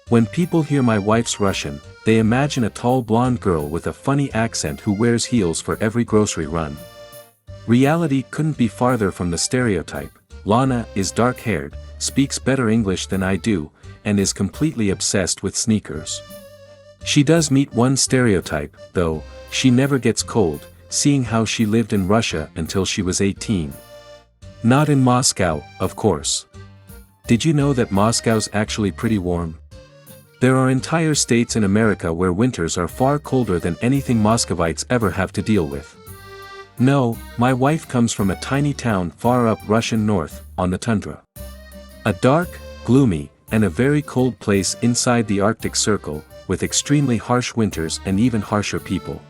When people hear my wife's Russian, they imagine a tall blonde girl with a funny accent who wears heels for every grocery run. Reality couldn't be farther from the stereotype. Lana is dark-haired, speaks better English than I do, and is completely obsessed with sneakers. She does meet one stereotype, though. She never gets cold, seeing how she lived in Russia until she was 18. Not in Moscow, of course. Did you know that Moscow's actually pretty warm? There are entire states in America where winters are far colder than anything Muscovites ever have to deal with. No, my wife comes from a tiny town far up Russian north, on the tundra. A dark, gloomy, and a very cold place inside the Arctic Circle, with extremely harsh winters and even harsher people.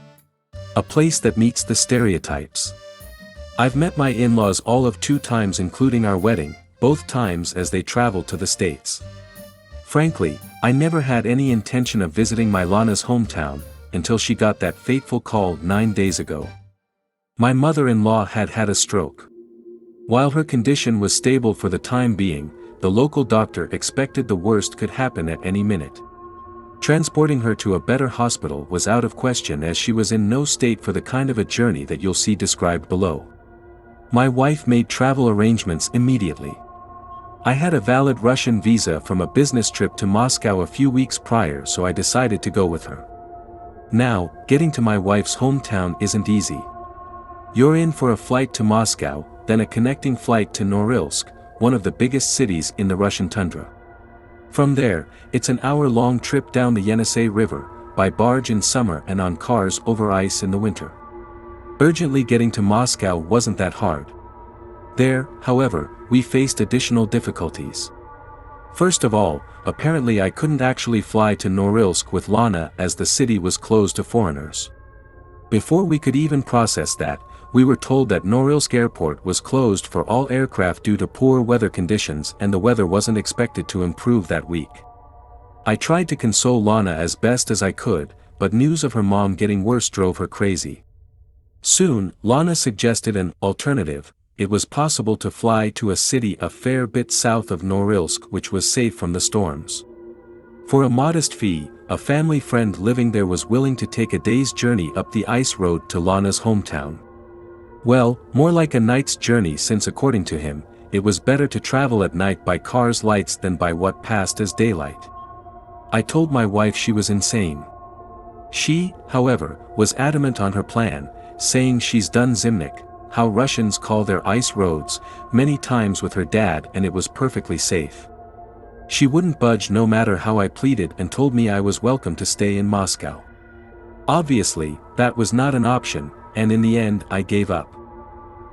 A place that meets the stereotypes. I've met my in-laws all of 2 times including our wedding, both times as they traveled to the States. Frankly, I never had any intention of visiting my Lana's hometown, until she got that fateful call 9 days ago. My mother-in-law had had a stroke. While her condition was stable for the time being, the local doctor expected the worst could happen at any minute. Transporting her to a better hospital was out of question as she was in no state for the kind of a journey that you'll see described below. My wife made travel arrangements immediately. I had a valid Russian visa from a business trip to Moscow a few weeks prior, so I decided to go with her. Now, getting to my wife's hometown isn't easy. You're in for a flight to Moscow, then a connecting flight to Norilsk, one of the biggest cities in the Russian tundra. From there, it's an hour-long trip down the Yenisei River, by barge in summer and on cars over ice in the winter. Urgently getting to Moscow wasn't that hard. There, however, we faced additional difficulties. First of all, apparently I couldn't actually fly to Norilsk with Lana as the city was closed to foreigners. Before we could even process that, we were told that Norilsk Airport was closed for all aircraft due to poor weather conditions and the weather wasn't expected to improve that week. I tried to console Lana as best as I could, but news of her mom getting worse drove her crazy. Soon, Lana suggested an alternative. It was possible to fly to a city a fair bit south of Norilsk which was safe from the storms. For a modest fee, a family friend living there was willing to take a day's journey up the ice road to Lana's hometown. Well, more like a night's journey since according to him, it was better to travel at night by car's lights than by what passed as daylight. I told my wife she was insane. She, however, was adamant on her plan, saying she's done Zimnik, how Russians call their ice roads, many times with her dad and it was perfectly safe. She wouldn't budge no matter how I pleaded and told me I was welcome to stay in Moscow. Obviously, that was not an option, and in the end I gave up.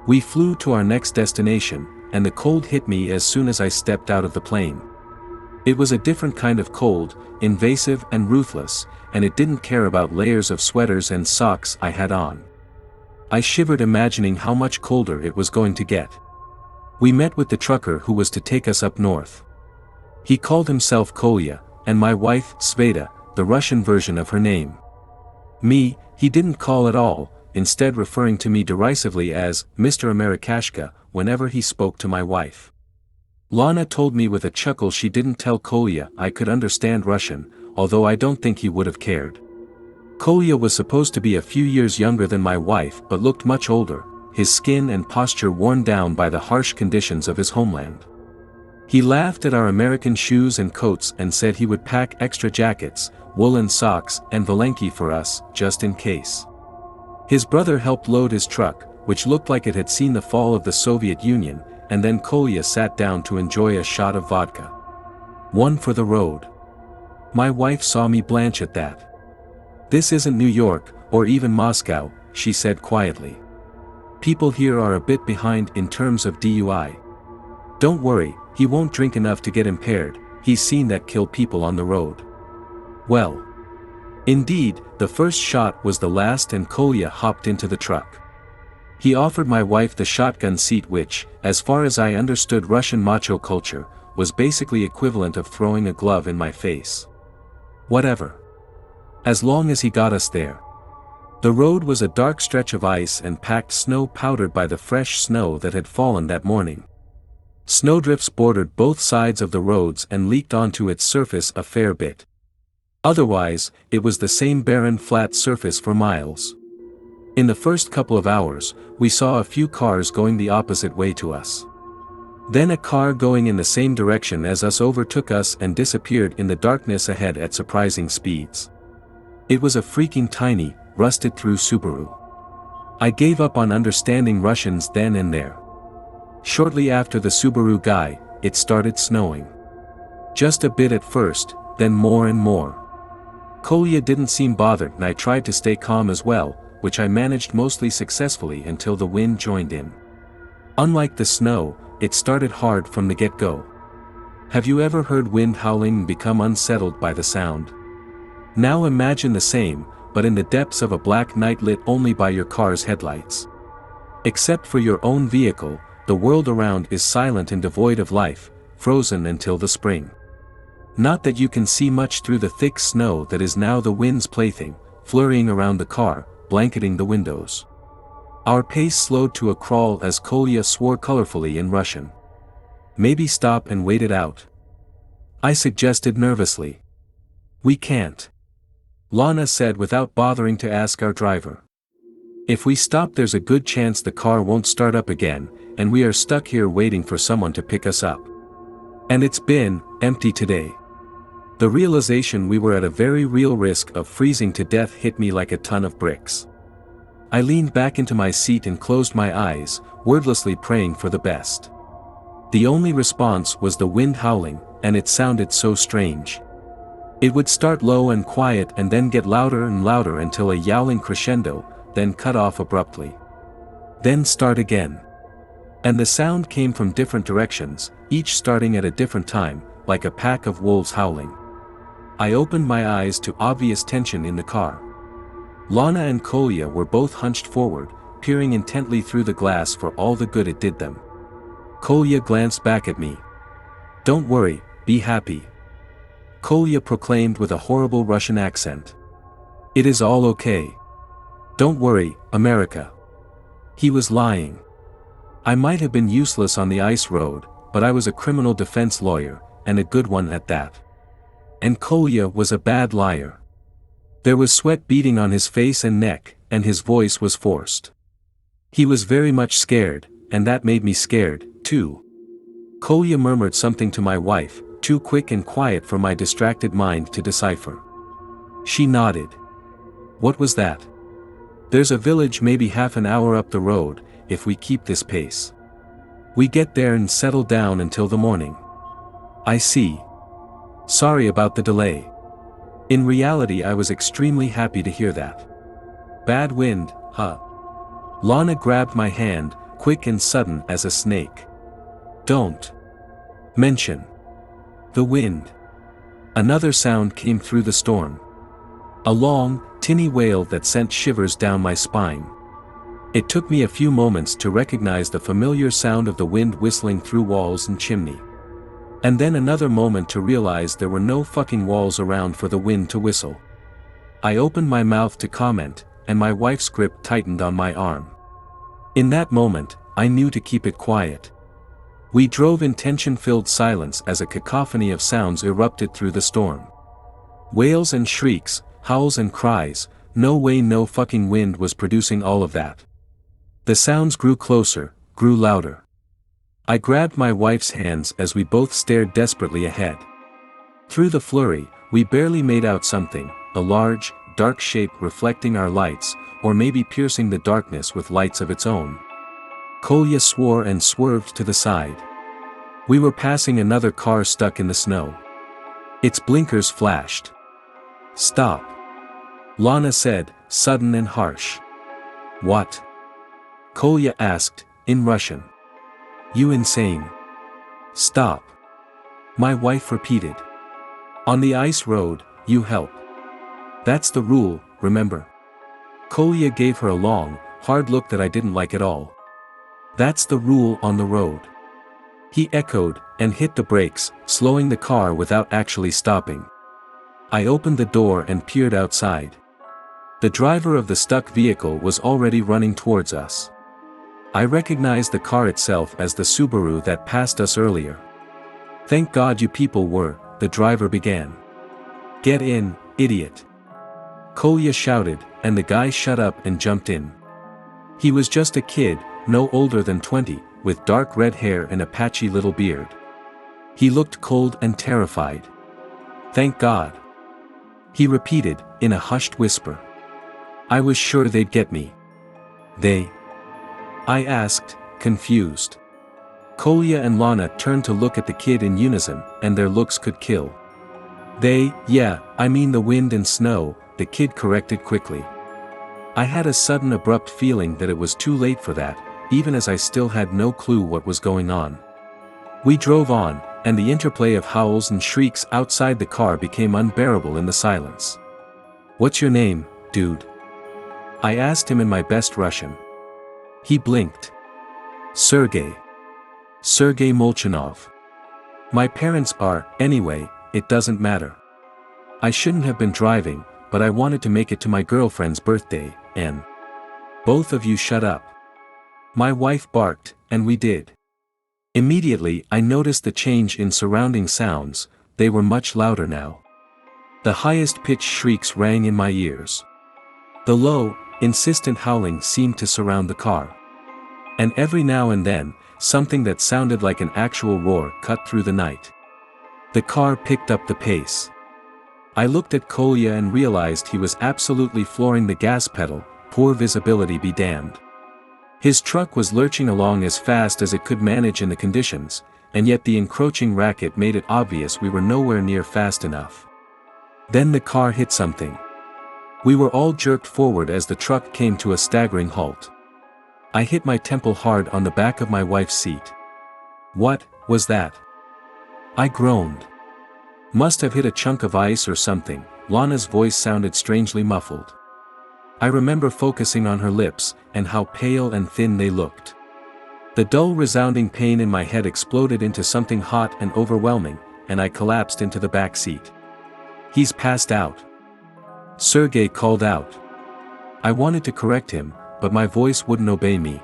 We flew to our next destination, and the cold hit me as soon as I stepped out of the plane. It was a different kind of cold, invasive and ruthless, and it didn't care about layers of sweaters and socks I had on. I shivered imagining how much colder it was going to get. We met with the trucker who was to take us up north. He called himself Kolya, and my wife, Sveta, the Russian version of her name. Me, he didn't call at all, instead referring to me derisively as Mr. Amerikashka whenever he spoke to my wife. Lana told me with a chuckle she didn't tell Kolya I could understand Russian, although I don't think he would have cared. Kolya was supposed to be a few years younger than my wife but looked much older, his skin and posture worn down by the harsh conditions of his homeland. He laughed at our American shoes and coats and said he would pack extra jackets, woolen socks and valenki for us, just in case. His brother helped load his truck, which looked like it had seen the fall of the Soviet Union, and then Kolya sat down to enjoy a shot of vodka. One for the road. My wife saw me blanch at that. "This isn't New York, or even Moscow," she said quietly. "People here are a bit behind in terms of DUI. Don't worry, he won't drink enough to get impaired, he's seen that kill people on the road." Well. Indeed, the first shot was the last and Kolya hopped into the truck. He offered my wife the shotgun seat which, as far as I understood Russian macho culture, was basically equivalent of throwing a glove in my face. Whatever. As long as he got us there. The road was a dark stretch of ice and packed snow powdered by the fresh snow that had fallen that morning. Snowdrifts bordered both sides of the roads and leaked onto its surface a fair bit. Otherwise, it was the same barren flat surface for miles. In the first couple of hours, we saw a few cars going the opposite way to us. Then a car going in the same direction as us overtook us and disappeared in the darkness ahead at surprising speeds. It was a freaking tiny, rusted-through Subaru. I gave up on understanding Russians then and there. Shortly after the Subaru guy, it started snowing. Just a bit at first, then more and more. Kolya didn't seem bothered and I tried to stay calm as well, which I managed mostly successfully until the wind joined in. Unlike the snow, it started hard from the get-go. Have you ever heard wind howling and become unsettled by the sound? Now imagine the same, but in the depths of a black night lit only by your car's headlights. Except for your own vehicle, the world around is silent and devoid of life, frozen until the spring. Not that you can see much through the thick snow that is now the wind's plaything, flurrying around the car, blanketing the windows. Our pace slowed to a crawl as Kolya swore colorfully in Russian. Maybe stop and wait it out. I suggested nervously. We can't. Lana said without bothering to ask our driver. If we stop there's a good chance the car won't start up again, and we are stuck here waiting for someone to pick us up. And it's been empty today. The realization we were at a very real risk of freezing to death hit me like a ton of bricks. I leaned back into my seat and closed my eyes, wordlessly praying for the best. The only response was the wind howling, and it sounded so strange. It would start low and quiet and then get louder and louder until a yowling crescendo, then cut off abruptly. Then start again. And the sound came from different directions, each starting at a different time, like a pack of wolves howling. I opened my eyes to obvious tension in the car. Lana and Kolya were both hunched forward, peering intently through the glass for all the good it did them. Kolya glanced back at me. Don't worry, be happy. Kolya proclaimed with a horrible Russian accent. It is all okay. Don't worry, America. He was lying. I might have been useless on the ice road, but I was a criminal defense lawyer, and a good one at that. And Kolya was a bad liar. There was sweat beading on his face and neck, and his voice was forced. He was very much scared, and that made me scared, too. Kolya murmured something to my wife, too quick and quiet for my distracted mind to decipher. She nodded. What was that? There's a village maybe half an hour up the road, if we keep this pace. We get there and settle down until the morning. I see. Sorry about the delay. In reality I was extremely happy to hear that. Bad wind, huh? Lana grabbed my hand, quick and sudden as a snake. Don't mention the wind. Another sound came through the storm. A long, tinny wail that sent shivers down my spine. It took me a few moments to recognize the familiar sound of the wind whistling through walls and chimney. And then another moment to realize there were no fucking walls around for the wind to whistle. I opened my mouth to comment, and my wife's grip tightened on my arm. In that moment, I knew to keep it quiet. We drove in tension-filled silence as a cacophony of sounds erupted through the storm. Wails and shrieks, howls and cries, no way no fucking wind was producing all of that. The sounds grew closer, grew louder. I grabbed my wife's hands as we both stared desperately ahead. Through the flurry, we barely made out something, a large, dark shape reflecting our lights, or maybe piercing the darkness with lights of its own. Kolya swore and swerved to the side. We were passing another car stuck in the snow. Its blinkers flashed. Stop. Lana said, sudden and harsh. What? Kolya asked, in Russian. You insane. Stop. My wife repeated. On the ice road, you help. That's the rule, remember? Kolya gave her a long, hard look that I didn't like at all. That's the rule on the road. He echoed, and hit the brakes, slowing the car without actually stopping. I opened the door and peered outside. The driver of the stuck vehicle was already running towards us. I recognized the car itself as the Subaru that passed us earlier. "Thank God you people were," the driver began. "Get in, idiot," Kolya shouted, and the guy shut up and jumped in. He was just a kid, no older than 20, with dark red hair and a patchy little beard. He looked cold and terrified. "Thank God," he repeated, in a hushed whisper. "I was sure they'd get me." "They?" I asked, confused. Kolya and Lana turned to look at the kid in unison, and their looks could kill. Yeah, I mean the wind and snow," the kid corrected quickly. I had a sudden abrupt feeling that it was too late for that, even as I still had no clue what was going on. We drove on, and the interplay of howls and shrieks outside the car became unbearable in the silence. "What's your name, dude?" I asked him in my best Russian. He blinked. Sergey Molchanov. "My parents are, anyway, it doesn't matter. I shouldn't have been driving, but I wanted to make it to my girlfriend's birthday, and..." "Both of you shut up." My wife barked, and we did. Immediately I noticed the change in surrounding sounds, they were much louder now. The highest-pitched shrieks rang in my ears. The low, insistent howling seemed to surround the car. And every now and then, something that sounded like an actual roar cut through the night. The car picked up the pace. I looked at Kolya and realized he was absolutely flooring the gas pedal, poor visibility be damned. His truck was lurching along as fast as it could manage in the conditions, and yet the encroaching racket made it obvious we were nowhere near fast enough. Then the car hit something. We were all jerked forward as the truck came to a staggering halt. I hit my temple hard on the back of my wife's seat. "What was that?" I groaned. "Must have hit a chunk of ice or something," Lana's voice sounded strangely muffled. I remember focusing on her lips, and how pale and thin they looked. The dull resounding pain in my head exploded into something hot and overwhelming, and I collapsed into the back seat. "He's passed out," Sergey called out. I wanted to correct him, but my voice wouldn't obey me.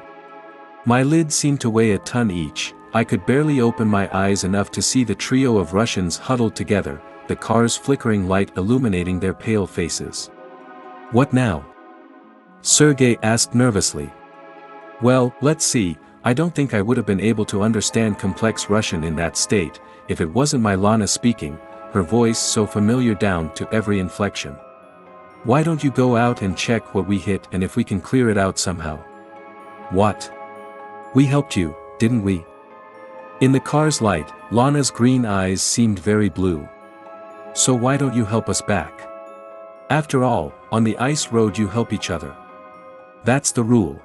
My lids seemed to weigh a ton each, I could barely open my eyes enough to see the trio of Russians huddled together, the car's flickering light illuminating their pale faces. "What now?" Sergey asked nervously. "Well, let's see, I don't think I would have been able to understand complex Russian in that state, if it wasn't my Lana speaking, her voice so familiar down to every inflection. Why don't you go out and check what we hit and if we can clear it out somehow?" "What? We helped you, didn't we?" In the car's light, Lana's green eyes seemed very blue. "So why don't you help us back? After all, on the ice road you help each other. That's the rule."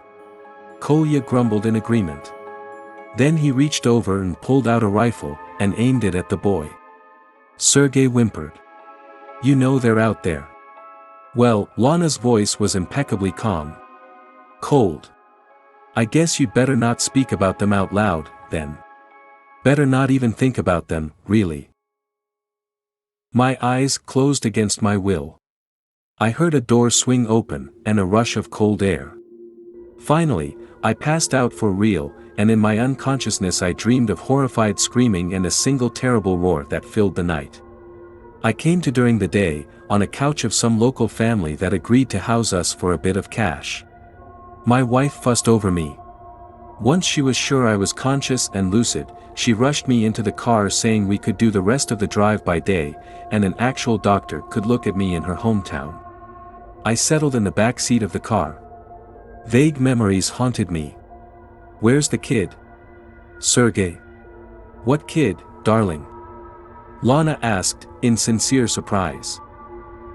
Kolya grumbled in agreement. Then he reached over and pulled out a rifle, and aimed it at the boy. Sergey whimpered. "You know they're out there." Well, Lana's voice was impeccably calm. "Cold. I guess you'd better not speak about them out loud, then. Better not even think about them, really." My eyes closed against my will. I heard a door swing open, and a rush of cold air. Finally, I passed out for real, and in my unconsciousness I dreamed of horrified screaming and a single terrible roar that filled the night. I came to during the day, on a couch of some local family that agreed to house us for a bit of cash. My wife fussed over me. Once she was sure I was conscious and lucid, she rushed me into the car saying we could do the rest of the drive by day, and an actual doctor could look at me in her hometown. I settled in the back seat of the car. Vague memories haunted me. "Where's the kid?" "Sergey." "What kid, darling?" Lana asked, in sincere surprise.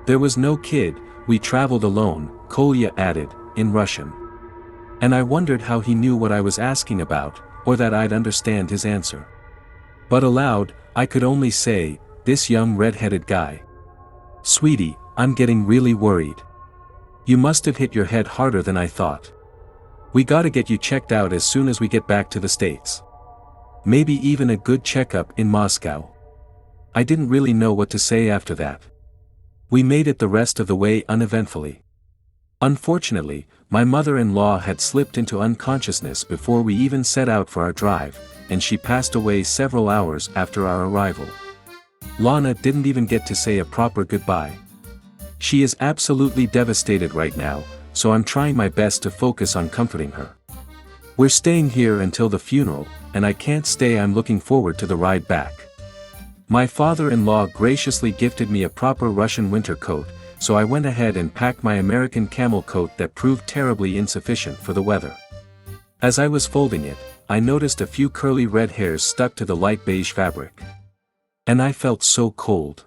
"There was no kid, we traveled alone," Kolya added, in Russian. And I wondered how he knew what I was asking about, or that I'd understand his answer. But aloud, I could only say, "This young red-headed guy. Sweetie, I'm getting really worried. You must have hit your head harder than I thought. We gotta get you checked out as soon as we get back to the States. Maybe even a good checkup in Moscow." I didn't really know what to say after that. We made it the rest of the way uneventfully. Unfortunately, my mother-in-law had slipped into unconsciousness before we even set out for our drive, and she passed away several hours after our arrival. Lana didn't even get to say a proper goodbye. She is absolutely devastated right now, so I'm trying my best to focus on comforting her. We're staying here until the funeral, and I can't stay. I'm looking forward to the ride back. My father-in-law graciously gifted me a proper Russian winter coat, so I went ahead and packed my American camel coat that proved terribly insufficient for the weather. As I was folding it, I noticed a few curly red hairs stuck to the light beige fabric. And I felt so cold.